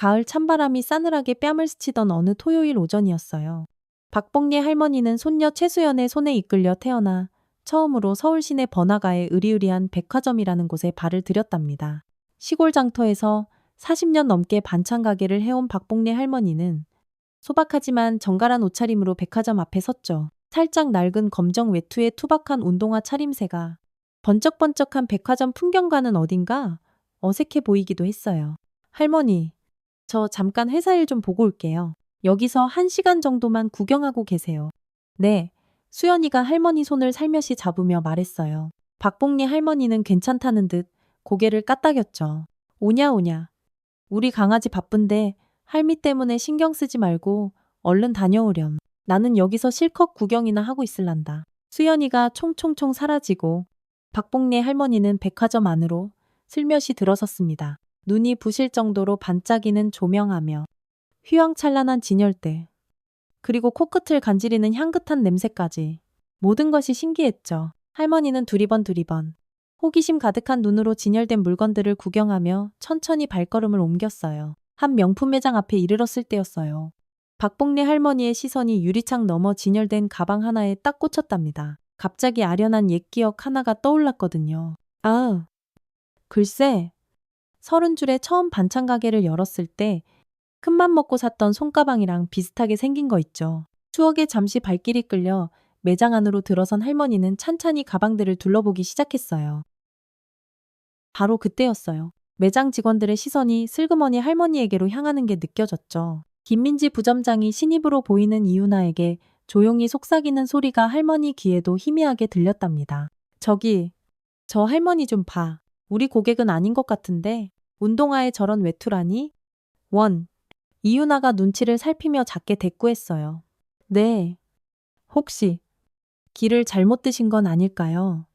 가을 찬바람이 싸늘하게 뺨을 스치던 어느 토요일 오전이었어요. 박복리 할머니는 손녀 최수연의 손에 이끌려 태어나 처음으로 서울 시내 번화가의 으리으리한 백화점이라는 곳에 발을 들였답니다. 시골 장터에서 40년 넘게 반찬 가게를 해온 박복리 할머니는 소박하지만 정갈한 옷차림으로 백화점 앞에 섰죠. 살짝 낡은 검정 외투에 투박한 운동화 차림새가 번쩍번쩍한 백화점 풍경과는 어딘가 어색해 보이기도 했어요. 할머니, 저 잠깐 회사 일 좀 보고 올게요. 여기서 1시간 정도만 구경하고 계세요. 네, 수연이가 할머니 손을 살며시 잡으며 말했어요. 박복리 할머니는 괜찮다는 듯 고개를 까딱였죠. 오냐 오냐. 우리 강아지 바쁜데 할미 때문에 신경 쓰지 말고 얼른 다녀오렴. 나는 여기서 실컷 구경이나 하고 있을란다. 수연이가 총총총 사라지고 박복리 할머니는 백화점 안으로 슬며시 들어섰습니다. 눈이 부실 정도로 반짝이는 조명하며 휘황찬란한 진열대, 그리고 코끝을 간지리는 향긋한 냄새까지 모든 것이 신기했죠. 할머니는 두리번 호기심 가득한 눈으로 진열된 물건들을 구경하며 천천히 발걸음을 옮겼어요. 한 명품 매장 앞에 이르렀을 때였어요. 박복리 할머니의 시선이 유리창 너머 진열된 가방 하나에 딱 꽂혔답니다. 갑자기 아련한 옛 기억 하나가 떠올랐거든요. 아, 글쎄, 30줄에 처음 반찬 가게를 열었을 때 큰맘 먹고 샀던 손가방이랑 비슷하게 생긴 거 있죠. 추억에 잠시 발길이 끌려 매장 안으로 들어선 할머니는 찬찬히 가방들을 둘러보기 시작했어요. 바로 그때였어요. 매장 직원들의 시선이 슬그머니 할머니에게로 향하는 게 느껴졌죠. 김민지 부점장이 신입으로 보이는 이윤아에게 조용히 속삭이는 소리가 할머니 귀에도 희미하게 들렸답니다. 저기, 저 할머니 좀 봐. 우리 고객은 아닌 것 같은데 운동화에 저런 외투라니? 이윤아가 눈치를 살피며 작게 대꾸했어요. 네, 혹시 길을 잘못 드신 건 아닐까요?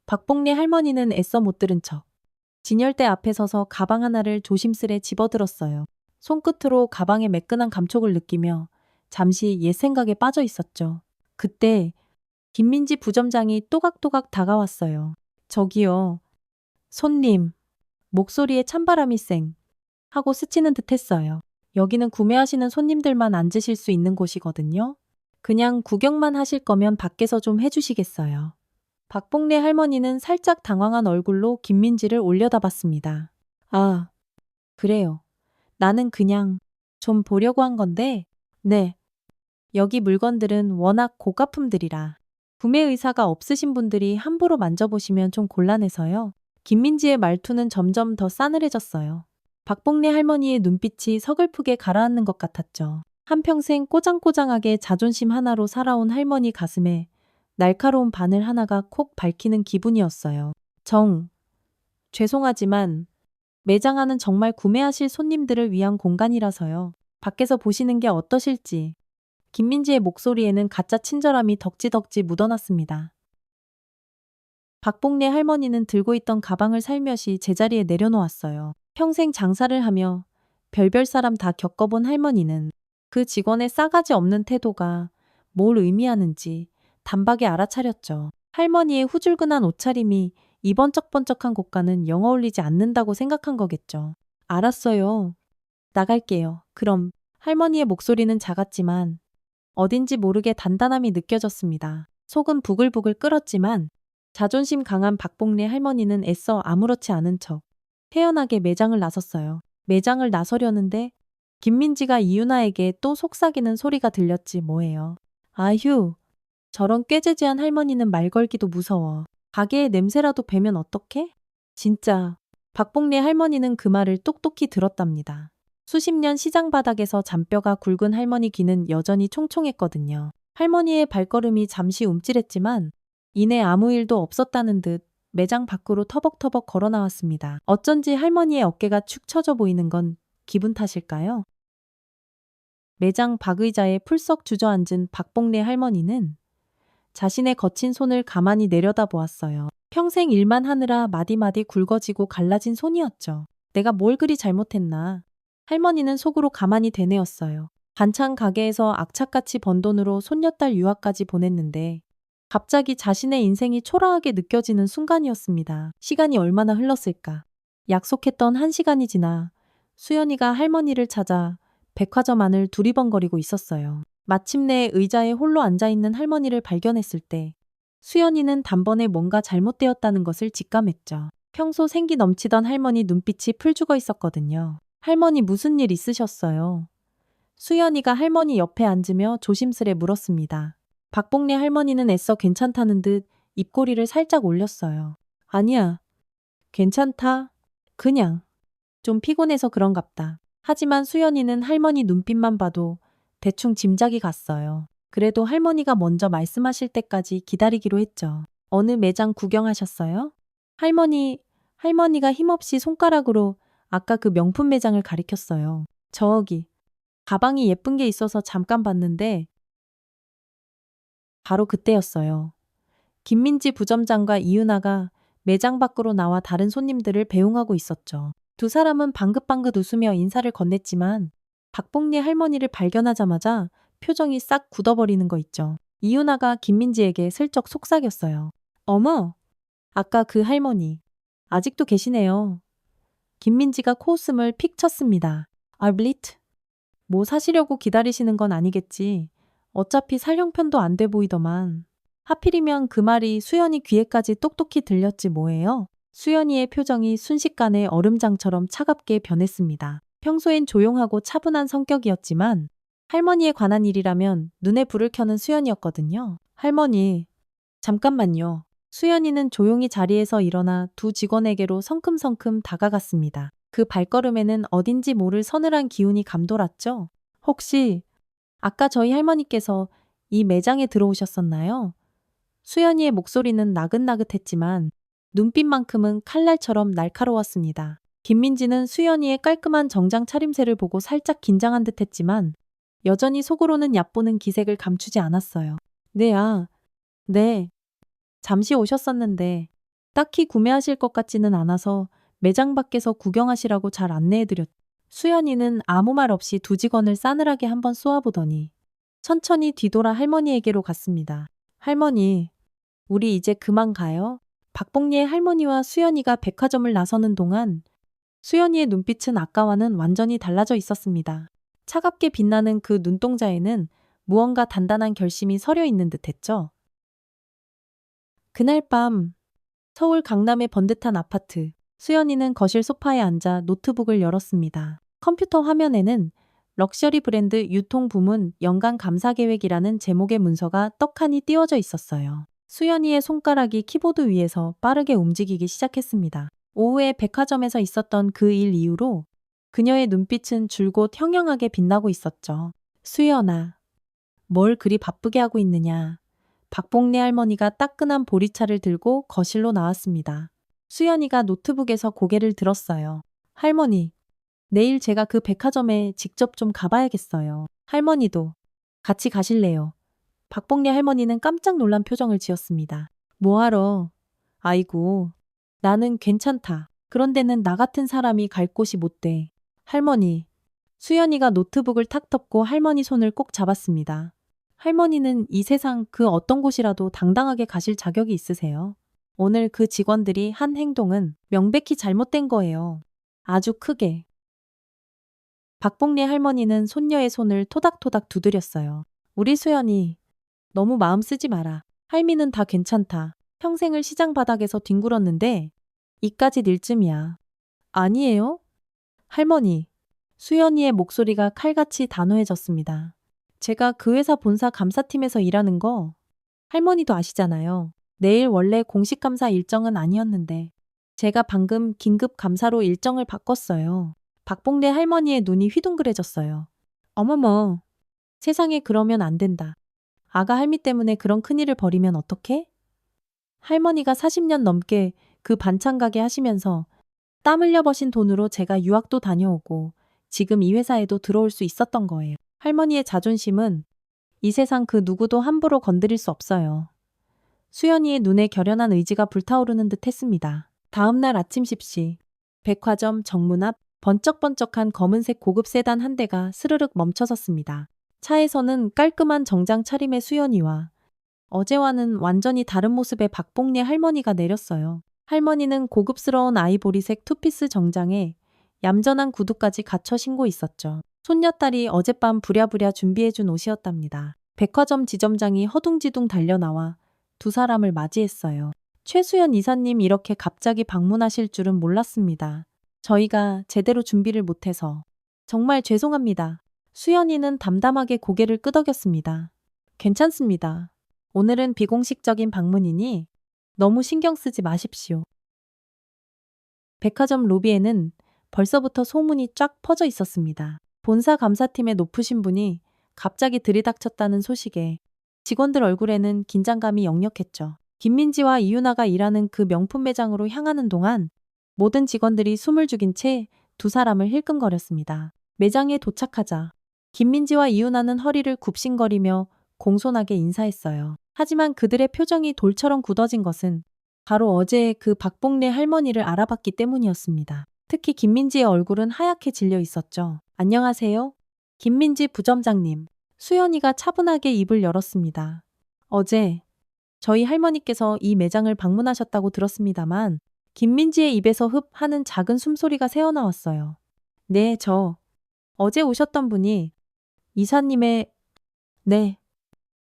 박복리 할머니는 애써 못 들은 척 진열대 앞에 서서 가방 하나를 조심스레 집어들었어요. 손끝으로 가방의 매끈한 감촉을 느끼며 잠시 옛 생각에 빠져 있었죠. 그때 김민지 부점장이 또각또각 다가왔어요. 저기요, 손님. 목소리에 찬바람이 쌩 하고 스치는 듯 했어요. 여기는 구매하시는 손님들만 앉으실 수 있는 곳이거든요. 그냥 구경만 하실 거면 밖에서 좀 해주시겠어요. 박복래 할머니는 살짝 당황한 얼굴로 김민지를 올려다봤습니다. 아, 그래요. 나는 그냥 좀 보려고 한 건데, 네. 여기 물건들은 워낙 고가품들이라 구매 의사가 없으신 분들이 함부로 만져보시면 좀 곤란해서요. 김민지의 말투는 점점 더 싸늘해졌어요. 박복래 할머니의 눈빛이 서글프게 가라앉는 것 같았죠. 한평생 꼬장꼬장하게 자존심 하나로 살아온 할머니 가슴에 날카로운 바늘 하나가 콕 박히는 기분이었어요. 죄송하지만 매장 안은 정말 구매하실 손님들을 위한 공간이라서요. 밖에서 보시는 게 어떠실지. 김민지의 목소리에는 가짜 친절함이 덕지덕지 묻어났습니다. 박복래 할머니는 들고 있던 가방을 살며시 제자리에 내려놓았어요. 평생 장사를 하며 별별 사람 다 겪어본 할머니는 그 직원의 싸가지 없는 태도가 뭘 의미하는지 단박에 알아차렸죠. 할머니의 후줄근한 옷차림이 이 번쩍번쩍한 곳과는 영 어울리지 않는다고 생각한 거겠죠. 알았어요. 나갈게요. 그럼. 할머니의 목소리는 작았지만 어딘지 모르게 단단함이 느껴졌습니다. 속은 부글부글 끓었지만 자존심 강한 박복래 할머니는 애써 아무렇지 않은 척 태연하게 매장을 나섰어요. 매장을 나서려는데 김민지가 이윤아에게 또 속삭이는 소리가 들렸지 뭐예요. 아휴, 저런 꾀재재한 할머니는 말 걸기도 무서워. 가게의 냄새라도 배면 어떡해? 진짜. 박복래 할머니는 그 말을 똑똑히 들었답니다. 수십 년 시장 바닥에서 잔뼈가 굵은 할머니 귀는 여전히 총총했거든요. 할머니의 발걸음이 잠시 움찔했지만 이내 아무 일도 없었다는 듯 매장 밖으로 터벅터벅 걸어 나왔습니다. 어쩐지 할머니의 어깨가 축 처져 보이는 건 기분 탓일까요? 매장 박의자에 풀썩 주저앉은 박복래 할머니는 자신의 거친 손을 가만히 내려다보았어요. 평생 일만 하느라 마디마디 굵어지고 갈라진 손이었죠. 내가 뭘 그리 잘못했나. 할머니는 속으로 가만히 되뇌었어요. 반찬 가게에서 악착같이 번 돈으로 손녀딸 유학까지 보냈는데 갑자기 자신의 인생이 초라하게 느껴지는 순간이었습니다. 시간이 얼마나 흘렀을까. 약속했던 1시간이 지나 수연이가 할머니를 찾아 백화점 안을 두리번거리고 있었어요. 마침내 의자에 홀로 앉아있는 할머니를 발견했을 때 수연이는 단번에 뭔가 잘못되었다는 것을 직감했죠. 평소 생기 넘치던 할머니 눈빛이 풀죽어 있었거든요. 할머니 무슨 일 있으셨어요? 수연이가 할머니 옆에 앉으며 조심스레 물었습니다. 박복래 할머니는 애써 괜찮다는 듯 입꼬리를 살짝 올렸어요. 아니야. 괜찮다. 그냥 좀 피곤해서 그런갑다. 하지만 수연이는 할머니 눈빛만 봐도 대충 짐작이 갔어요. 그래도 할머니가 먼저 말씀하실 때까지 기다리기로 했죠. 어느 매장 구경하셨어요? 할머니가 힘없이 손가락으로 아까 그 명품 매장을 가리켰어요. 저기, 가방이 예쁜 게 있어서 잠깐 봤는데 바로 그때였어요. 김민지 부점장과 이윤아가 매장 밖으로 나와 다른 손님들을 배웅하고 있었죠. 두 사람은 방긋방긋 웃으며 인사를 건넸지만 박복리 할머니를 발견하자마자 표정이 싹 굳어버리는 거 있죠. 이윤아가 김민지에게 슬쩍 속삭였어요. 어머, 아까 그 할머니 아직도 계시네요. 김민지가 코웃음을 픽 쳤습니다. 알블리트? 뭐 사시려고 기다리시는 건 아니겠지. 어차피 살 형편도 안 돼 보이더만. 하필이면 그 말이 수연이 귀에까지 똑똑히 들렸지 뭐예요. 수연이의 표정이 순식간에 얼음장처럼 차갑게 변했습니다. 평소엔 조용하고 차분한 성격이었지만 할머니에 관한 일이라면 눈에 불을 켜는 수연이었거든요. 할머니, 잠깐만요. 수연이는 조용히 자리에서 일어나 두 직원에게로 성큼성큼 다가갔습니다. 그 발걸음에는 어딘지 모를 서늘한 기운이 감돌았죠. 혹시 아까 저희 할머니께서 이 매장에 들어오셨었나요? 수연이의 목소리는 나긋나긋했지만 눈빛만큼은 칼날처럼 날카로웠습니다. 김민지는 수연이의 깔끔한 정장 차림새를 보고 살짝 긴장한 듯 했지만 여전히 속으로는 얕보는 기색을 감추지 않았어요. 네. 잠시 오셨었는데 딱히 구매하실 것 같지는 않아서 매장 밖에서 구경하시라고 잘 안내해드렸. 수연이는 아무 말 없이 두 직원을 싸늘하게 한번 쏘아보더니 천천히 뒤돌아 할머니에게로 갔습니다. 할머니, 우리 이제 그만 가요? 박복리의 할머니와 수연이가 백화점을 나서는 동안 수연이의 눈빛은 아까와는 완전히 달라져 있었습니다. 차갑게 빛나는 그 눈동자에는 무언가 단단한 결심이 서려 있는 듯했죠. 그날 밤 서울 강남의 번듯한 아파트. 수연이는 거실 소파에 앉아 노트북을 열었습니다. 컴퓨터 화면에는 럭셔리 브랜드 유통 부문 연간 감사 계획이라는 제목의 문서가 떡하니 띄워져 있었어요. 수연이의 손가락이 키보드 위에서 빠르게 움직이기 시작했습니다. 오후에 백화점에서 있었던 그 일 이후로 그녀의 눈빛은 줄곧 형형하게 빛나고 있었죠. 수연아, 뭘 그리 바쁘게 하고 있느냐. 박복래 할머니가 따끈한 보리차를 들고 거실로 나왔습니다. 수연이가 노트북에서 고개를 들었어요. 할머니, 내일 제가 그 백화점에 직접 좀 가봐야겠어요. 할머니도 같이 가실래요? 박복래 할머니는 깜짝 놀란 표정을 지었습니다. 뭐하러? 아이고, 나는 괜찮다. 그런데는 나 같은 사람이 갈 곳이 못 돼. 할머니, 수연이가 노트북을 탁 덮고 할머니 손을 꼭 잡았습니다. 할머니는 이 세상 그 어떤 곳이라도 당당하게 가실 자격이 있으세요. 오늘 그 직원들이 한 행동은 명백히 잘못된 거예요. 아주 크게. 박복래 할머니는 손녀의 손을 토닥토닥 두드렸어요. 우리 수연이 너무 마음 쓰지 마라. 할미는 다 괜찮다. 평생을 시장 바닥에서 뒹굴었는데 이까지 닐 쯤이야. 아니에요? 할머니. 수연이의 목소리가 칼같이 단호해졌습니다. 제가 그 회사 본사 감사팀에서 일하는 거 할머니도 아시잖아요. 내일 원래 공식 감사 일정은 아니었는데 제가 방금 긴급 감사로 일정을 바꿨어요. 박복래 할머니의 눈이 휘둥그레졌어요. 어머머, 세상에 그러면 안 된다. 아가 할미 때문에 그런 큰일을 벌이면 어떡해? 할머니가 40년 넘게 그 반찬 가게 하시면서 땀 흘려 버신 돈으로 제가 유학도 다녀오고 지금 이 회사에도 들어올 수 있었던 거예요. 할머니의 자존심은 이 세상 그 누구도 함부로 건드릴 수 없어요. 수연이의 눈에 결연한 의지가 불타오르는 듯 했습니다. 다음 날 아침 10시 백화점 정문 앞 번쩍번쩍한 검은색 고급 세단 한 대가 스르륵 멈춰섰습니다. 차에서는 깔끔한 정장 차림의 수연이와 어제와는 완전히 다른 모습의 박복래 할머니가 내렸어요. 할머니는 고급스러운 아이보리색 투피스 정장에 얌전한 구두까지 갖춰 신고 있었죠. 손녀딸이 어젯밤 부랴부랴 준비해준 옷이었답니다. 백화점 지점장이 허둥지둥 달려나와 두 사람을 맞이했어요. 최수연 이사님 이렇게 갑자기 방문하실 줄은 몰랐습니다. 저희가 제대로 준비를 못해서 정말 죄송합니다. 수연이는 담담하게 고개를 끄덕였습니다. 괜찮습니다. 오늘은 비공식적인 방문이니 너무 신경 쓰지 마십시오. 백화점 로비에는 벌써부터 소문이 쫙 퍼져 있었습니다. 본사 감사팀의 높으신 분이 갑자기 들이닥쳤다는 소식에 직원들 얼굴에는 긴장감이 역력했죠. 김민지와 이유나가 일하는 그 명품 매장으로 향하는 동안 모든 직원들이 숨을 죽인 채 두 사람을 힐끔거렸습니다. 매장에 도착하자 김민지와 이유나는 허리를 굽신거리며 공손하게 인사했어요. 하지만 그들의 표정이 돌처럼 굳어진 것은 바로 어제 그 박봉래 할머니를 알아봤기 때문이었습니다. 특히 김민지의 얼굴은 하얗게 질려 있었죠. 안녕하세요. 김민지 부점장님. 수연이가 차분하게 입을 열었습니다. 어제 저희 할머니께서 이 매장을 방문하셨다고 들었습니다만 김민지의 입에서 흡 하는 작은 숨소리가 새어나왔어요. 네, 어제 오셨던 분이 이사님의 네,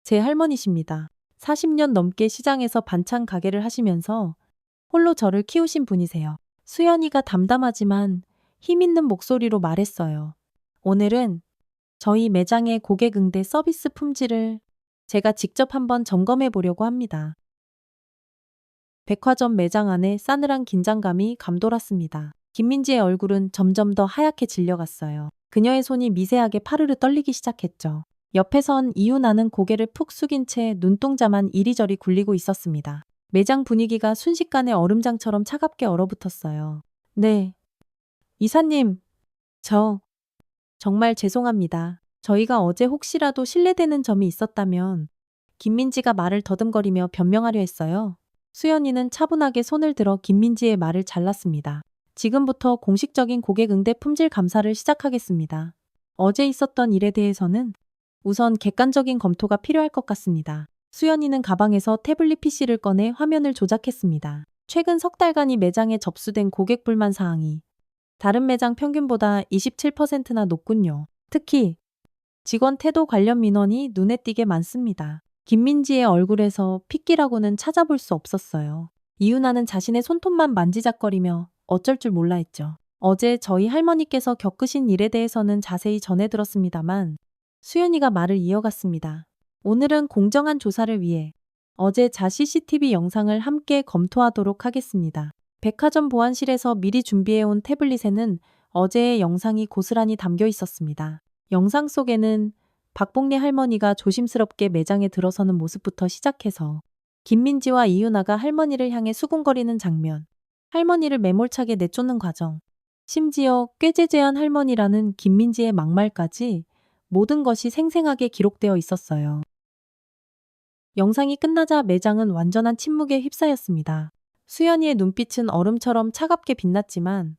제 할머니십니다. 40년 넘게 시장에서 반찬 가게를 하시면서 홀로 저를 키우신 분이세요. 수연이가 담담하지만 힘있는 목소리로 말했어요. 오늘은 저희 매장의 고객 응대 서비스 품질을 제가 직접 한번 점검해 보려고 합니다. 백화점 매장 안에 싸늘한 긴장감이 감돌았습니다. 김민지의 얼굴은 점점 더 하얗게 질려갔어요. 그녀의 손이 미세하게 파르르 떨리기 시작했죠. 옆에 선 이유나는 고개를 푹 숙인 채 눈동자만 이리저리 굴리고 있었습니다. 매장 분위기가 순식간에 얼음장처럼 차갑게 얼어붙었어요. 네. 이사님, 정말 죄송합니다. 저희가 어제 혹시라도 실례되는 점이 있었다면 김민지가 말을 더듬거리며 변명하려 했어요. 수연이는 차분하게 손을 들어 김민지의 말을 잘랐습니다. 지금부터 공식적인 고객 응대 품질 감사를 시작하겠습니다. 어제 있었던 일에 대해서는 우선 객관적인 검토가 필요할 것 같습니다. 수연이는 가방에서 태블릿 PC를 꺼내 화면을 조작했습니다. 최근 석 달간이 매장에 접수된 고객 불만 사항이 다른 매장 평균보다 27%나 높군요. 특히 직원 태도 관련 민원이 눈에 띄게 많습니다. 김민지의 얼굴에서 핏기라고는 찾아볼 수 없었어요. 이유나는 자신의 손톱만 만지작거리며 어쩔 줄 몰라 했죠. 어제 저희 할머니께서 겪으신 일에 대해서는 자세히 전해 들었습니다만 수연이가 말을 이어갔습니다. 오늘은 공정한 조사를 위해 어제 자 CCTV 영상을 함께 검토하도록 하겠습니다. 백화점 보안실에서 미리 준비해온 태블릿에는 어제의 영상이 고스란히 담겨 있었습니다. 영상 속에는 박봉래 할머니가 조심스럽게 매장에 들어서는 모습부터 시작해서 김민지와 이유나가 할머니를 향해 수군거리는 장면, 할머니를 매몰차게 내쫓는 과정, 심지어 꾀죄죄한 할머니라는 김민지의 막말까지 모든 것이 생생하게 기록되어 있었어요. 영상이 끝나자 매장은 완전한 침묵에 휩싸였습니다. 수연이의 눈빛은 얼음처럼 차갑게 빛났지만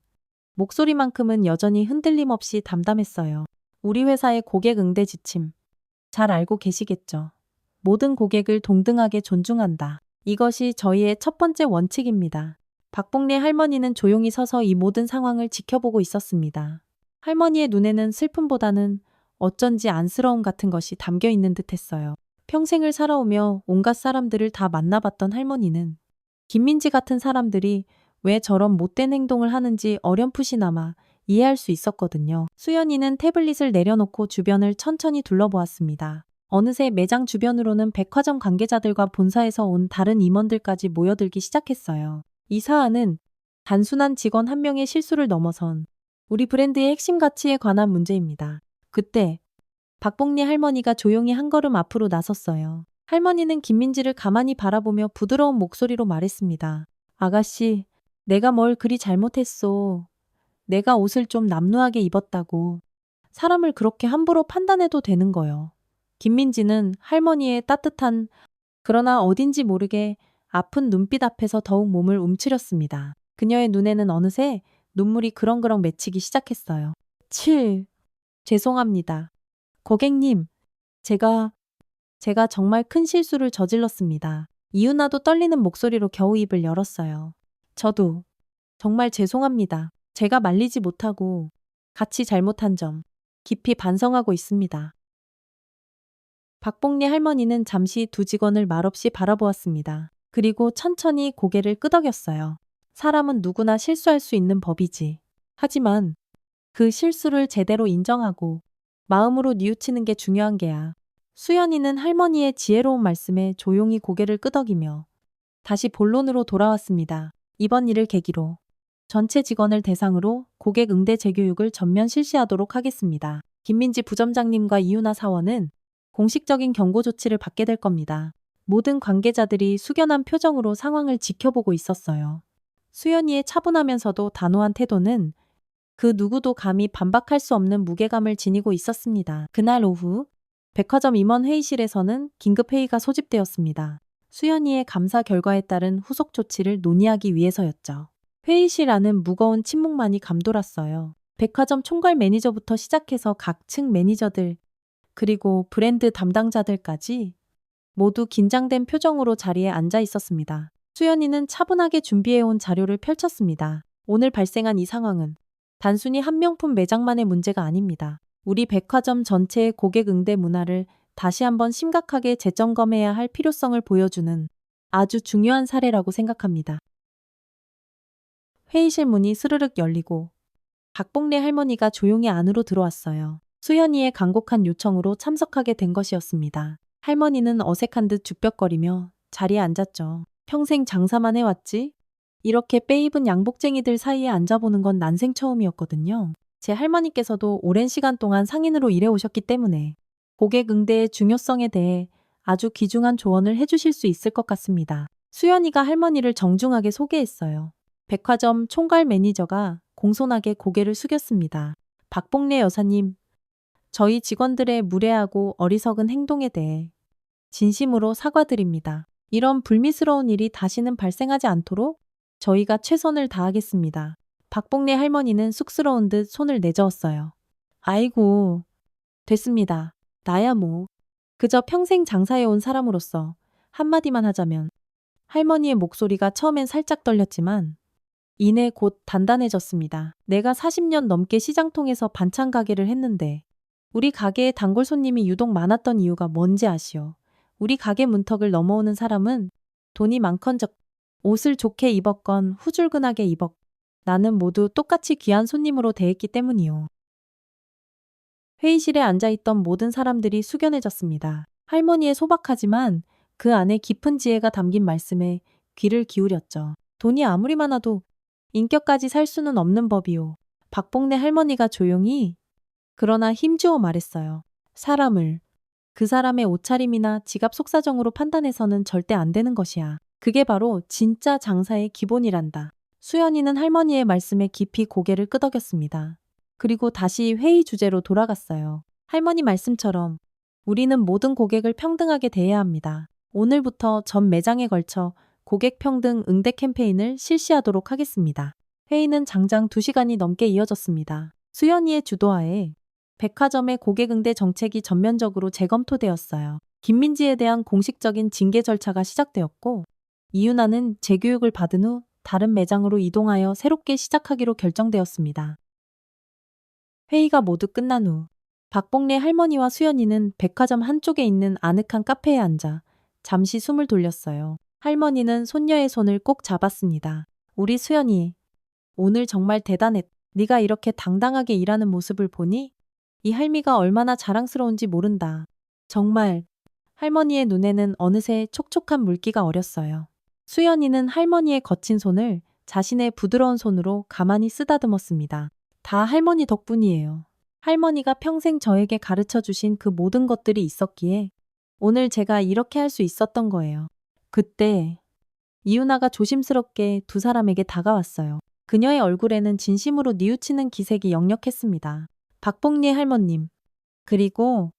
목소리만큼은 여전히 흔들림 없이 담담했어요. 우리 회사의 고객 응대 지침. 잘 알고 계시겠죠? 모든 고객을 동등하게 존중한다. 이것이 저희의 첫 번째 원칙입니다. 박봉래 할머니는 조용히 서서 이 모든 상황을 지켜보고 있었습니다. 할머니의 눈에는 슬픔보다는 어쩐지 안쓰러움 같은 것이 담겨 있는 듯 했어요. 평생을 살아오며 온갖 사람들을 다 만나봤던 할머니는 김민지 같은 사람들이 왜 저런 못된 행동을 하는지 어렴풋이나마 이해할 수 있었거든요. 수연이는 태블릿을 내려놓고 주변을 천천히 둘러보았습니다. 어느새 매장 주변으로는 백화점 관계자들과 본사에서 온 다른 임원들까지 모여들기 시작했어요. 이 사안은 단순한 직원 한 명의 실수를 넘어선 우리 브랜드의 핵심 가치에 관한 문제입니다. 그때 박봉리 할머니가 조용히 한 걸음 앞으로 나섰어요. 할머니는 김민지를 가만히 바라보며 부드러운 목소리로 말했습니다. 아가씨, 내가 뭘 그리 잘못했소. 내가 옷을 좀 남루하게 입었다고. 사람을 그렇게 함부로 판단해도 되는 거요. 김민지는 할머니의 따뜻한 그러나 어딘지 모르게 아픈 눈빛 앞에서 더욱 몸을 움츠렸습니다. 그녀의 눈에는 어느새 눈물이 그렁그렁 맺히기 시작했어요. 죄송합니다. 고객님, 제가 정말 큰 실수를 저질렀습니다. 이유나도 떨리는 목소리로 겨우 입을 열었어요. 저도 정말 죄송합니다. 제가 말리지 못하고 같이 잘못한 점 깊이 반성하고 있습니다. 박복리 할머니는 잠시 두 직원을 말없이 바라보았습니다. 그리고 천천히 고개를 끄덕였어요. 사람은 누구나 실수할 수 있는 법이지. 하지만 그 실수를 제대로 인정하고 마음으로 뉘우치는 게 중요한 게야. 수연이는 할머니의 지혜로운 말씀에 조용히 고개를 끄덕이며 다시 본론으로 돌아왔습니다. 이번 일을 계기로 전체 직원을 대상으로 고객 응대 재교육을 전면 실시하도록 하겠습니다. 김민지 부점장님과 이유나 사원은 공식적인 경고 조치를 받게 될 겁니다. 모든 관계자들이 숙연한 표정으로 상황을 지켜보고 있었어요. 수연이의 차분하면서도 단호한 태도는 그 누구도 감히 반박할 수 없는 무게감을 지니고 있었습니다. 그날 오후 백화점 임원 회의실에서는 긴급 회의가 소집되었습니다. 수연이의 감사 결과에 따른 후속 조치를 논의하기 위해서였죠. 회의실 안은 무거운 침묵만이 감돌았어요. 백화점 총괄 매니저부터 시작해서 각 층 매니저들, 그리고 브랜드 담당자들까지 모두 긴장된 표정으로 자리에 앉아 있었습니다. 수연이는 차분하게 준비해온 자료를 펼쳤습니다. 오늘 발생한 이 상황은 단순히 한 명품 매장만의 문제가 아닙니다. 우리 백화점 전체의 고객 응대 문화를 다시 한번 심각하게 재점검해야 할 필요성을 보여주는 아주 중요한 사례라고 생각합니다. 회의실 문이 스르륵 열리고 박복래 할머니가 조용히 안으로 들어왔어요. 수연이의 간곡한 요청으로 참석하게 된 것이었습니다. 할머니는 어색한 듯 주뼛거리며 자리에 앉았죠. 평생 장사만 해왔지? 이렇게 빼입은 양복쟁이들 사이에 앉아보는 건 난생 처음이었거든요. 제 할머니께서도 오랜 시간 동안 상인으로 일해오셨기 때문에 고객 응대의 중요성에 대해 아주 귀중한 조언을 해주실 수 있을 것 같습니다. 수연이가 할머니를 정중하게 소개했어요. 백화점 총괄 매니저가 공손하게 고개를 숙였습니다. 박복래 여사님, 저희 직원들의 무례하고 어리석은 행동에 대해 진심으로 사과드립니다. 이런 불미스러운 일이 다시는 발생하지 않도록 저희가 최선을 다하겠습니다. 박복래 할머니는 쑥스러운 듯 손을 내저었어요. 아이고, 됐습니다. 나야 뭐. 그저 평생 장사해온 사람으로서 한마디만 하자면 할머니의 목소리가 처음엔 살짝 떨렸지만 이내 곧 단단해졌습니다. 내가 40년 넘게 시장통에서 반찬 가게를 했는데 우리 가게에 단골 손님이 유독 많았던 이유가 뭔지 아시오? 우리 가게 문턱을 넘어오는 사람은 돈이 많건 옷을 좋게 입었건 후줄근하게 나는 모두 똑같이 귀한 손님으로 대했기 때문이요. 회의실에 앉아있던 모든 사람들이 숙연해졌습니다. 할머니의 소박하지만 그 안에 깊은 지혜가 담긴 말씀에 귀를 기울였죠. 돈이 아무리 많아도 인격까지 살 수는 없는 법이요. 박복래 할머니가 조용히 그러나 힘주어 말했어요. 사람을 그 사람의 옷차림이나 지갑 속사정으로 판단해서는 절대 안 되는 것이야. 그게 바로 진짜 장사의 기본이란다. 수연이는 할머니의 말씀에 깊이 고개를 끄덕였습니다. 그리고 다시 회의 주제로 돌아갔어요. 할머니 말씀처럼 우리는 모든 고객을 평등하게 대해야 합니다. 오늘부터 전 매장에 걸쳐 고객 평등 응대 캠페인을 실시하도록 하겠습니다. 회의는 장장 2시간이 넘게 이어졌습니다. 수연이의 주도하에 백화점의 고객 응대 정책이 전면적으로 재검토되었어요. 김민지에 대한 공식적인 징계 절차가 시작되었고 이윤아는 재교육을 받은 후 다른 매장으로 이동하여 새롭게 시작하기로 결정되었습니다. 회의가 모두 끝난 후 박복래 할머니와 수연이는 백화점 한쪽에 있는 아늑한 카페에 앉아 잠시 숨을 돌렸어요. 할머니는 손녀의 손을 꼭 잡았습니다. 우리 수연이, 오늘 정말 대단했. 네가 이렇게 당당하게 일하는 모습을 보니 이 할미가 얼마나 자랑스러운지 모른다. 정말. 할머니의 눈에는 어느새 촉촉한 물기가 어렸어요. 수연이는 할머니의 거친 손을 자신의 부드러운 손으로 가만히 쓰다듬었습니다. 다 할머니 덕분이에요. 할머니가 평생 저에게 가르쳐 주신 그 모든 것들이 있었기에 오늘 제가 이렇게 할 수 있었던 거예요. 그때 이윤아가 조심스럽게 두 사람에게 다가왔어요. 그녀의 얼굴에는 진심으로 뉘우치는 기색이 역력했습니다. 박복리 할머님, 그리고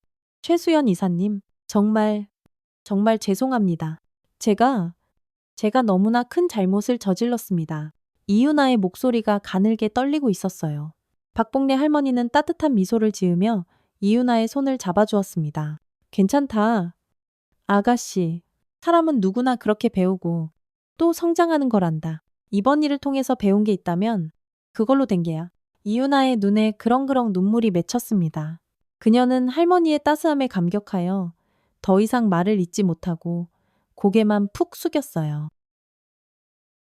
최수연 이사님, 정말 죄송합니다. 제가 너무나 큰 잘못을 저질렀습니다. 이윤아의 목소리가 가늘게 떨리고 있었어요. 박복래 할머니는 따뜻한 미소를 지으며 이윤아의 손을 잡아주었습니다. 괜찮다. 아가씨, 사람은 누구나 그렇게 배우고 또 성장하는 거란다. 이번 일을 통해서 배운 게 있다면 그걸로 된 게야. 이유나의 눈에 그렁그렁 눈물이 맺혔습니다. 그녀는 할머니의 따스함에 감격하여 더 이상 말을 잇지 못하고 고개만 푹 숙였어요.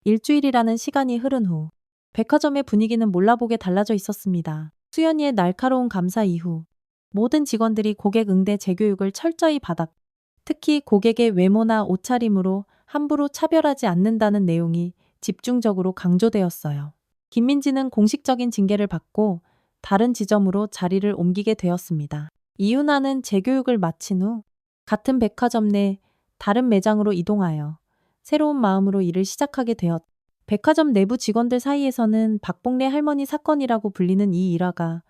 일주일이라는 시간이 흐른 후 백화점의 분위기는 몰라보게 달라져 있었습니다. 수연이의 날카로운 감사 이후 모든 직원들이 고객 응대 재교육을 철저히 받았고 특히 고객의 외모나 옷차림으로 함부로 차별하지 않는다는 내용이 집중적으로 강조되었어요. 김민지는 공식적인 징계를 받고 다른 지점으로 자리를 옮기게 되었습니다. 이윤아는 재교육을 마친 후 같은 백화점 내 다른 매장으로 이동하여 새로운 마음으로 일을 시작하게 되었. 백화점 내부 직원들 사이에서는 박봉래 할머니 사건이라고 불리는 이 일화가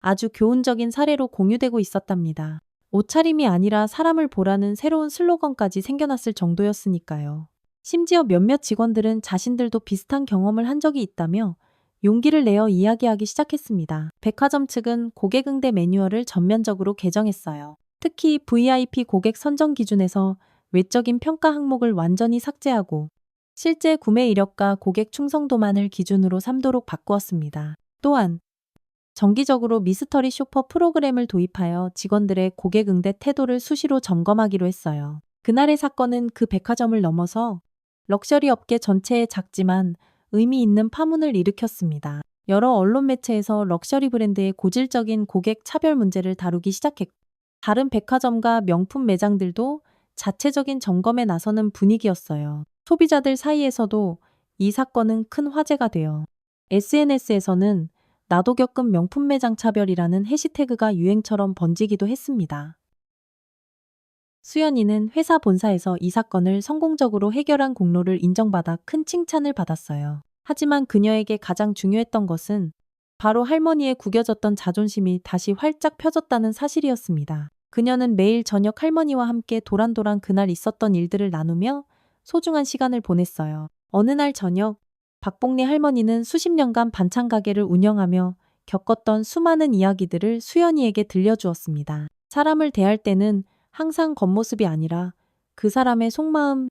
아주 교훈적인 사례로 공유되고 있었답니다. 옷차림이 아니라 사람을 보라는 새로운 슬로건까지 생겨났을 정도였으니까요. 심지어 몇몇 직원들은 자신들도 비슷한 경험을 한 적이 있다며 용기를 내어 이야기하기 시작했습니다. 백화점 측은 고객 응대 매뉴얼을 전면적으로 개정했어요. 특히 VIP 고객 선정 기준에서 외적인 평가 항목을 완전히 삭제하고 실제 구매 이력과 고객 충성도만을 기준으로 삼도록 바꾸었습니다. 또한 정기적으로 미스터리 쇼퍼 프로그램을 도입하여 직원들의 고객 응대 태도를 수시로 점검하기로 했어요. 그날의 사건은 그 백화점을 넘어서 럭셔리 업계 전체에 작지만 의미 있는 파문을 일으켰습니다. 여러 언론 매체에서 럭셔리 브랜드의 고질적인 고객 차별 문제를 다루기 시작했고 다른 백화점과 명품 매장들도 자체적인 점검에 나서는 분위기였어요. 소비자들 사이에서도 이 사건은 큰 화제가 되어 SNS에서는 나도 겪은 명품 매장 차별이라는 해시태그가 유행처럼 번지기도 했습니다. 수연이는 회사 본사에서 이 사건을 성공적으로 해결한 공로를 인정받아 큰 칭찬을 받았어요. 하지만 그녀에게 가장 중요했던 것은 바로 할머니의 구겨졌던 자존심이 다시 활짝 펴졌다는 사실이었습니다. 그녀는 매일 저녁 할머니와 함께 도란도란 그날 있었던 일들을 나누며 소중한 시간을 보냈어요. 어느 날 저녁, 박봉리 할머니는 수십 년간 반찬 가게를 운영하며 겪었던 수많은 이야기들을 수연이에게 들려주었습니다. 사람을 대할 때는 항상 겉모습이 아니라 그 사람의 속마음,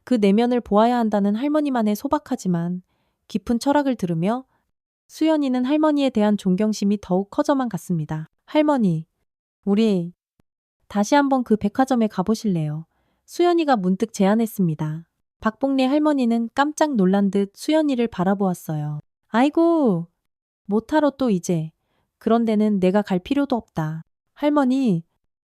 그 내면을 보아야 한다는 할머니만의 소박하지만 깊은 철학을 들으며 수연이는 할머니에 대한 존경심이 더욱 커져만 갔습니다. 할머니, 우리 다시 한번 그 백화점에 가보실래요? 수연이가 문득 제안했습니다. 박봉래 할머니는 깜짝 놀란 듯 수연이를 바라보았어요. 아이고, 못하러 또 이제. 그런 데는 내가 갈 필요도 없다. 할머니,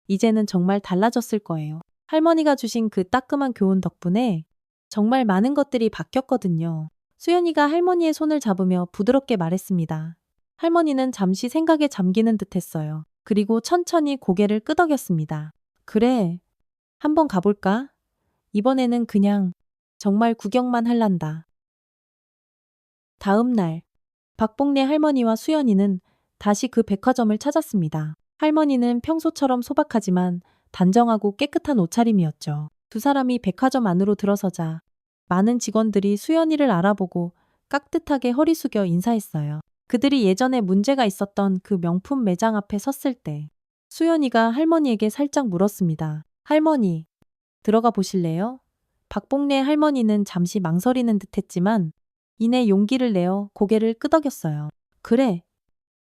이제는 정말 달라졌을 거예요. 할머니가 주신 그 따끔한 교훈 덕분에 정말 많은 것들이 바뀌었거든요. 수연이가 할머니의 손을 잡으며 부드럽게 말했습니다. 할머니는 잠시 생각에 잠기는 듯 했어요. 그리고 천천히 고개를 끄덕였습니다. 그래, 한번 가볼까? 이번에는 그냥 정말 구경만 할란다. 다음 날, 박봉래 할머니와 수연이는 다시 그 백화점을 찾았습니다. 할머니는 평소처럼 소박하지만 단정하고 깨끗한 옷차림이었죠. 두 사람이 백화점 안으로 들어서자 많은 직원들이 수연이를 알아보고 깍듯하게 허리 숙여 인사했어요. 그들이 예전에 문제가 있었던 그 명품 매장 앞에 섰을 때 수연이가 할머니에게 살짝 물었습니다. 할머니, 들어가 보실래요? 박봉래 할머니는 잠시 망설이는 듯했지만 이내 용기를 내어 고개를 끄덕였어요. 그래,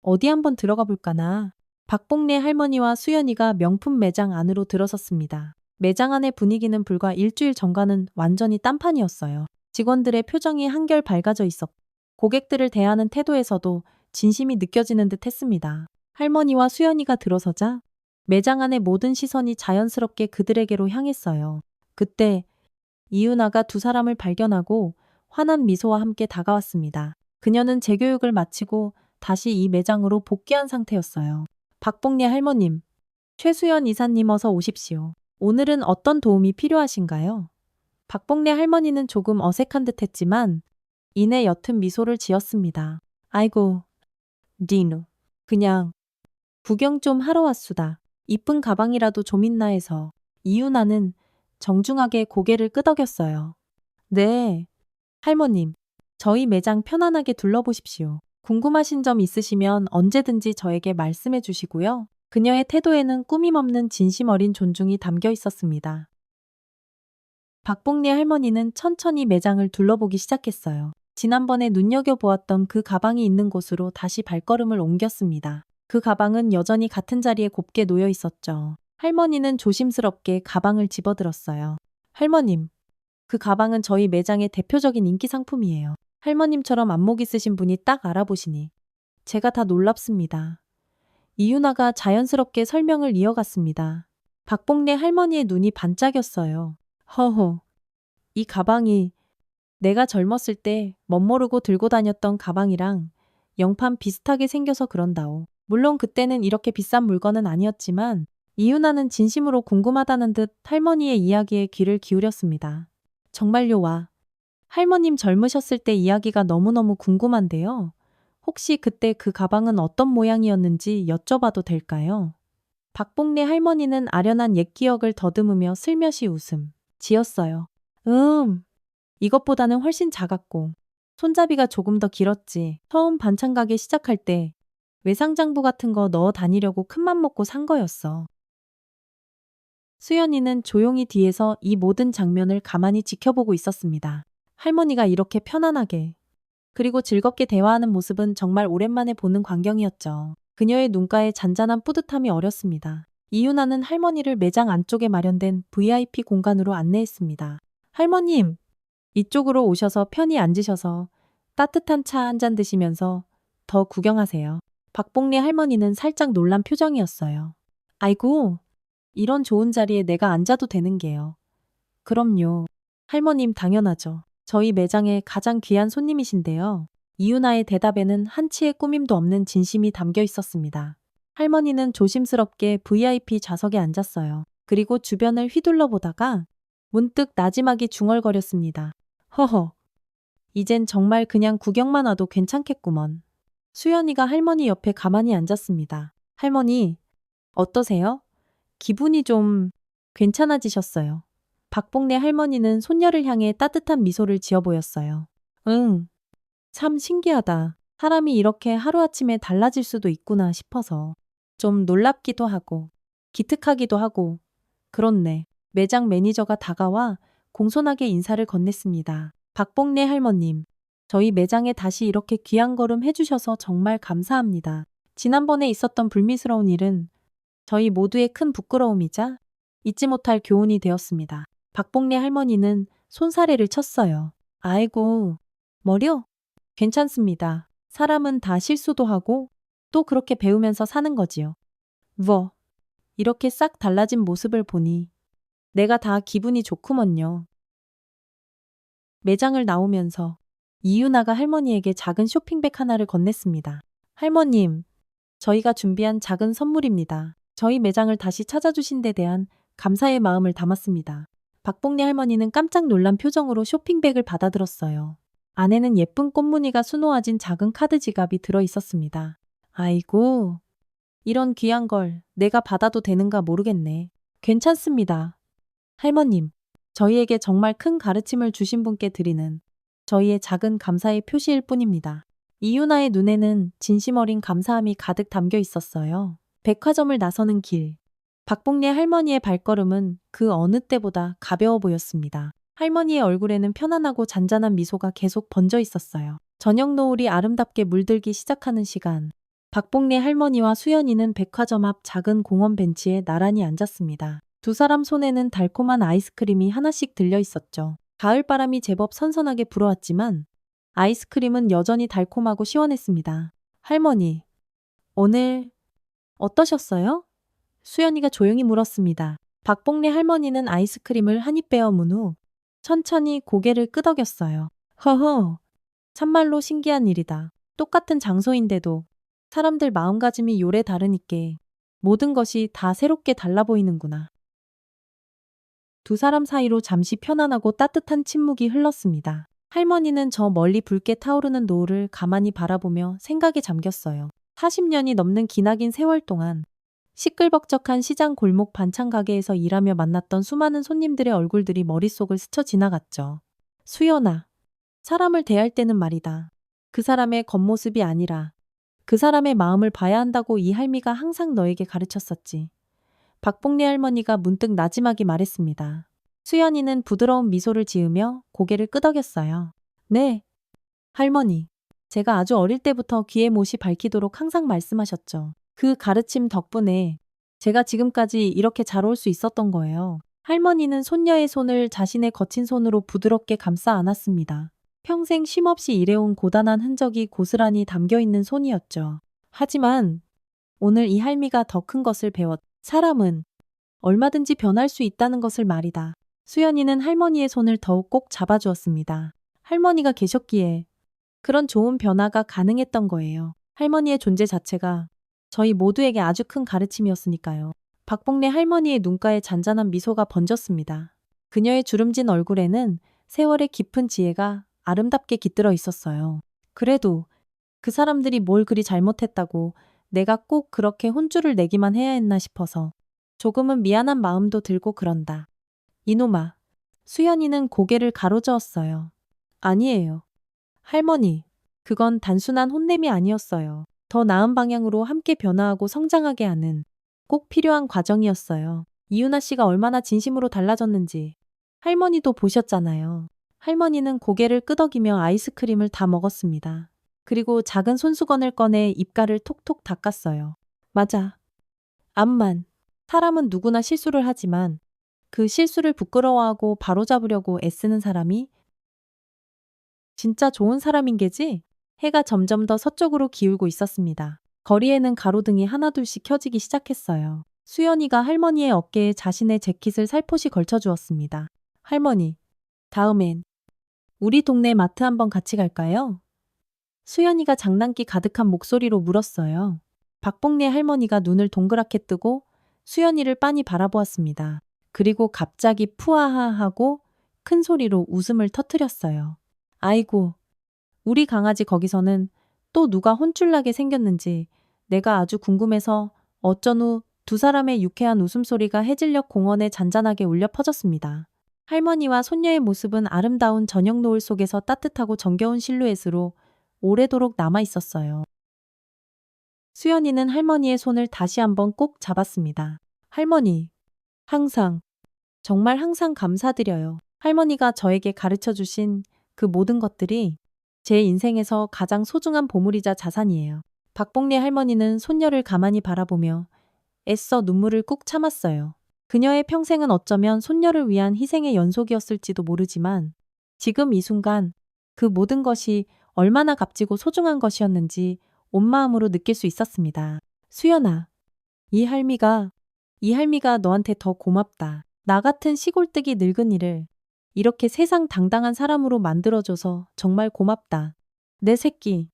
어디 한번 들어가 볼까나. 박봉래 할머니와 수연이가 명품 매장 안으로 들어섰습니다. 매장 안의 분위기는 불과 일주일 전과는 완전히 딴판이었어요. 직원들의 표정이 한결 밝아져 있었고 고객들을 대하는 태도에서도 진심이 느껴지는 듯 했습니다. 할머니와 수연이가 들어서자 매장 안의 모든 시선이 자연스럽게 그들에게로 향했어요. 그때 이윤아가 두 사람을 발견하고 환한 미소와 함께 다가왔습니다. 그녀는 재교육을 마치고 다시 이 매장으로 복귀한 상태였어요. 박봉래 할머님, 최수연 이사님 어서 오십시오. 오늘은 어떤 도움이 필요하신가요? 박봉래 할머니는 조금 어색한 듯 했지만 이내 옅은 미소를 지었습니다. 아이고, 니누. 그냥 구경 좀 하러 왔수다. 이쁜 가방이라도 좀 있나 해서. 이윤아는 정중하게 고개를 끄덕였어요. 네, 할머님. 저희 매장 편안하게 둘러보십시오. 궁금하신 점 있으시면 언제든지 저에게 말씀해 주시고요. 그녀의 태도에는 꾸밈 없는 진심 어린 존중이 담겨 있었습니다. 박봉래 할머니는 천천히 매장을 둘러보기 시작했어요. 지난번에 눈여겨보았던 그 가방이 있는 곳으로 다시 발걸음을 옮겼습니다. 그 가방은 여전히 같은 자리에 곱게 놓여 있었죠. 할머니는 조심스럽게 가방을 집어들었어요. 할머님, 그 가방은 저희 매장의 대표적인 인기 상품이에요. 할머님처럼 안목 있으신 분이 딱 알아보시니 제가 다 놀랍습니다. 이유나가 자연스럽게 설명을 이어갔습니다. 박봉래 할머니의 눈이 반짝였어요. 허허, 이 가방이 내가 젊었을 때 멋모르고 들고 다녔던 가방이랑 영판 비슷하게 생겨서 그런다오. 물론 그때는 이렇게 비싼 물건은 아니었지만 이유나는 진심으로 궁금하다는 듯 할머니의 이야기에 귀를 기울였습니다. 정말요? 와. 할머님 젊으셨을 때 이야기가 너무너무 궁금한데요. 혹시 그때 그 가방은 어떤 모양이었는지 여쭤봐도 될까요? 박봉래 할머니는 아련한 옛 기억을 더듬으며 슬며시 웃음 지었어요. 이것보다는 훨씬 작았고 손잡이가 조금 더 길었지. 처음 반찬 가게 시작할 때 외상장부 같은 거 넣어 다니려고 큰맘 먹고 산 거였어. 수연이는 조용히 뒤에서 이 모든 장면을 가만히 지켜보고 있었습니다. 할머니가 이렇게 편안하게 그리고 즐겁게 대화하는 모습은 정말 오랜만에 보는 광경이었죠. 그녀의 눈가에 잔잔한 뿌듯함이 어렸습니다. 이유나는 할머니를 매장 안쪽에 마련된 VIP 공간으로 안내했습니다. 할머님, 이쪽으로 오셔서 편히 앉으셔서 따뜻한 차 한 잔 드시면서 더 구경하세요. 박봉래 할머니는 살짝 놀란 표정이었어요. 아이고, 이런 좋은 자리에 내가 앉아도 되는 게요. 그럼요. 할머님 당연하죠. 저희 매장의 가장 귀한 손님이신데요. 이유나의 대답에는 한치의 꾸밈도 없는 진심이 담겨 있었습니다. 할머니는 조심스럽게 VIP 좌석에 앉았어요. 그리고 주변을 휘둘러 보다가 문득 나지막이 중얼거렸습니다. 허허, 이젠 정말 그냥 구경만 와도 괜찮겠구먼. 수연이가 할머니 옆에 가만히 앉았습니다. 할머니, 어떠세요? 기분이 좀 괜찮아지셨어요. 박봉래 할머니는 손녀를 향해 따뜻한 미소를 지어 보였어요. 응, 참 신기하다. 사람이 이렇게 하루아침에 달라질 수도 있구나 싶어서 좀 놀랍기도 하고 기특하기도 하고 그렇네. 매장 매니저가 다가와 공손하게 인사를 건넸습니다. 박봉래 할머님, 저희 매장에 다시 이렇게 귀한 걸음 해주셔서 정말 감사합니다. 지난번에 있었던 불미스러운 일은 저희 모두의 큰 부끄러움이자 잊지 못할 교훈이 되었습니다. 박봉래 할머니는 손사래를 쳤어요. 아이고, 머려? 괜찮습니다. 사람은 다 실수도 하고 또 그렇게 배우면서 사는 거지요. 뭐, 이렇게 싹 달라진 모습을 보니 내가 다 기분이 좋구먼요. 매장을 나오면서 이유나가 할머니에게 작은 쇼핑백 하나를 건넸습니다. 할머님, 저희가 준비한 작은 선물입니다. 저희 매장을 다시 찾아주신 데 대한 감사의 마음을 담았습니다. 박봉래 할머니는 깜짝 놀란 표정으로 쇼핑백을 받아들었어요. 안에는 예쁜 꽃무늬가 수놓아진 작은 카드 지갑이 들어 있었습니다. 아이고, 이런 귀한 걸 내가 받아도 되는가 모르겠네. 괜찮습니다. 할머님, 저희에게 정말 큰 가르침을 주신 분께 드리는 저희의 작은 감사의 표시일 뿐입니다. 이유나의 눈에는 진심 어린 감사함이 가득 담겨 있었어요. 백화점을 나서는 길. 박봉래 할머니의 발걸음은 그 어느 때보다 가벼워 보였습니다. 할머니의 얼굴에는 편안하고 잔잔한 미소가 계속 번져 있었어요. 저녁 노을이 아름답게 물들기 시작하는 시간. 박봉래 할머니와 수연이는 백화점 앞 작은 공원 벤치에 나란히 앉았습니다. 두 사람 손에는 달콤한 아이스크림이 하나씩 들려 있었죠. 가을바람이 제법 선선하게 불어왔지만 아이스크림은 여전히 달콤하고 시원했습니다. 할머니, 오늘 어떠셨어요? 수연이가 조용히 물었습니다. 박봉래 할머니는 아이스크림을 한 입 베어 문 후 천천히 고개를 끄덕였어요. 허허, 참말로 신기한 일이다. 똑같은 장소인데도 사람들 마음가짐이 요래 다르니께 모든 것이 다 새롭게 달라 보이는구나. 두 사람 사이로 잠시 편안하고 따뜻한 침묵이 흘렀습니다. 할머니는 저 멀리 붉게 타오르는 노을을 가만히 바라보며 생각에 잠겼어요. 40년이 넘는 기나긴 세월 동안 시끌벅적한 시장 골목 반찬 가게에서 일하며 만났던 수많은 손님들의 얼굴들이 머릿속을 스쳐 지나갔죠. 수연아, 사람을 대할 때는 말이다. 그 사람의 겉모습이 아니라 그 사람의 마음을 봐야 한다고 이 할미가 항상 너에게 가르쳤었지. 박봉래 할머니가 문득 나지막이 말했습니다. 수연이는 부드러운 미소를 지으며 고개를 끄덕였어요. 네, 할머니, 제가 아주 어릴 때부터 귀에 못이 밝히도록 항상 말씀하셨죠. 그 가르침 덕분에 제가 지금까지 이렇게 잘 올 수 있었던 거예요. 할머니는 손녀의 손을 자신의 거친 손으로 부드럽게 감싸 안았습니다. 평생 쉼없이 일해온 고단한 흔적이 고스란히 담겨 있는 손이었죠. 하지만 오늘 이 할미가 더 큰 것을 사람은 얼마든지 변할 수 있다는 것을 말이다. 수연이는 할머니의 손을 더욱 꼭 잡아주었습니다. 할머니가 계셨기에 그런 좋은 변화가 가능했던 거예요. 할머니의 존재 자체가 저희 모두에게 아주 큰 가르침이었으니까요. 박복래 할머니의 눈가에 잔잔한 미소가 번졌습니다. 그녀의 주름진 얼굴에는 세월의 깊은 지혜가 아름답게 깃들어 있었어요. 그래도 그 사람들이 뭘 그리 잘못했다고 내가 꼭 그렇게 혼쭐을 내기만 해야 했나 싶어서 조금은 미안한 마음도 들고 그런다. 이놈아. 수연이는 고개를 가로저었어요. 아니에요. 할머니, 그건 단순한 혼냄이 아니었어요. 더 나은 방향으로 함께 변화하고 성장하게 하는 꼭 필요한 과정이었어요. 이윤아 씨가 얼마나 진심으로 달라졌는지 할머니도 보셨잖아요. 할머니는 고개를 끄덕이며 아이스크림을 다 먹었습니다. 그리고 작은 손수건을 꺼내 입가를 톡톡 닦았어요. 맞아. 암만. 사람은 누구나 실수를 하지만 그 실수를 부끄러워하고 바로잡으려고 애쓰는 사람이 진짜 좋은 사람인 게지? 해가 점점 더 서쪽으로 기울고 있었습니다. 거리에는 가로등이 하나둘씩 켜지기 시작했어요. 수연이가 할머니의 어깨에 자신의 재킷을 살포시 걸쳐주었습니다. 할머니, 다음엔 우리 동네 마트 한번 같이 갈까요? 수연이가 장난기 가득한 목소리로 물었어요. 박복래 할머니가 눈을 동그랗게 뜨고 수연이를 빤히 바라보았습니다. 그리고 갑자기 푸아하 하고 큰 소리로 웃음을 터뜨렸어요. 아이고, 우리 강아지 거기서는 또 누가 혼쭐나게 생겼는지 내가 아주 궁금해서 어쩐 후 두 사람의 유쾌한 웃음소리가 해질녘 공원에 잔잔하게 울려 퍼졌습니다. 할머니와 손녀의 모습은 아름다운 저녁 노을 속에서 따뜻하고 정겨운 실루엣으로 오래도록 남아 있었어요. 수연이는 할머니의 손을 다시 한번 꼭 잡았습니다. 할머니, 항상, 정말 항상 감사드려요. 할머니가 저에게 가르쳐 주신 그 모든 것들이 제 인생에서 가장 소중한 보물이자 자산이에요. 박복래 할머니는 손녀를 가만히 바라보며 애써 눈물을 꾹 참았어요. 그녀의 평생은 어쩌면 손녀를 위한 희생의 연속이었을지도 모르지만 지금 이 순간 그 모든 것이 얼마나 값지고 소중한 것이었는지 온 마음으로 느낄 수 있었습니다. 수연아, 이 할미가 너한테 더 고맙다. 나 같은 시골뜨기 늙은이를 이렇게 세상 당당한 사람으로 만들어줘서 정말 고맙다. 내 새끼.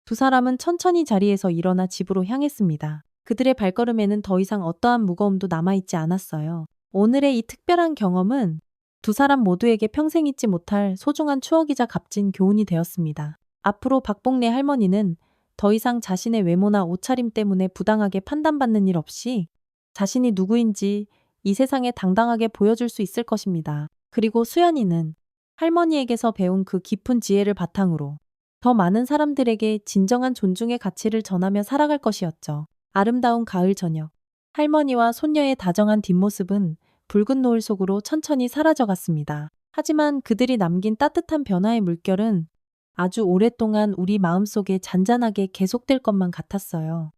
두 사람은 천천히 자리에서 일어나 집으로 향했습니다. 그들의 발걸음에는 더 이상 어떠한 무거움도 남아있지 않았어요. 오늘의 이 특별한 경험은 두 사람 모두에게 평생 잊지 못할 소중한 추억이자 값진 교훈이 되었습니다. 앞으로 박복래 할머니는 더 이상 자신의 외모나 옷차림 때문에 부당하게 판단받는 일 없이 자신이 누구인지 이 세상에 당당하게 보여줄 수 있을 것입니다. 그리고 수연이는 할머니에게서 배운 그 깊은 지혜를 바탕으로 더 많은 사람들에게 진정한 존중의 가치를 전하며 살아갈 것이었죠. 아름다운 가을 저녁. 할머니와 손녀의 다정한 뒷모습은 붉은 노을 속으로 천천히 사라져갔습니다. 하지만 그들이 남긴 따뜻한 변화의 물결은 아주 오랫동안 우리 마음속에 잔잔하게 계속될 것만 같았어요.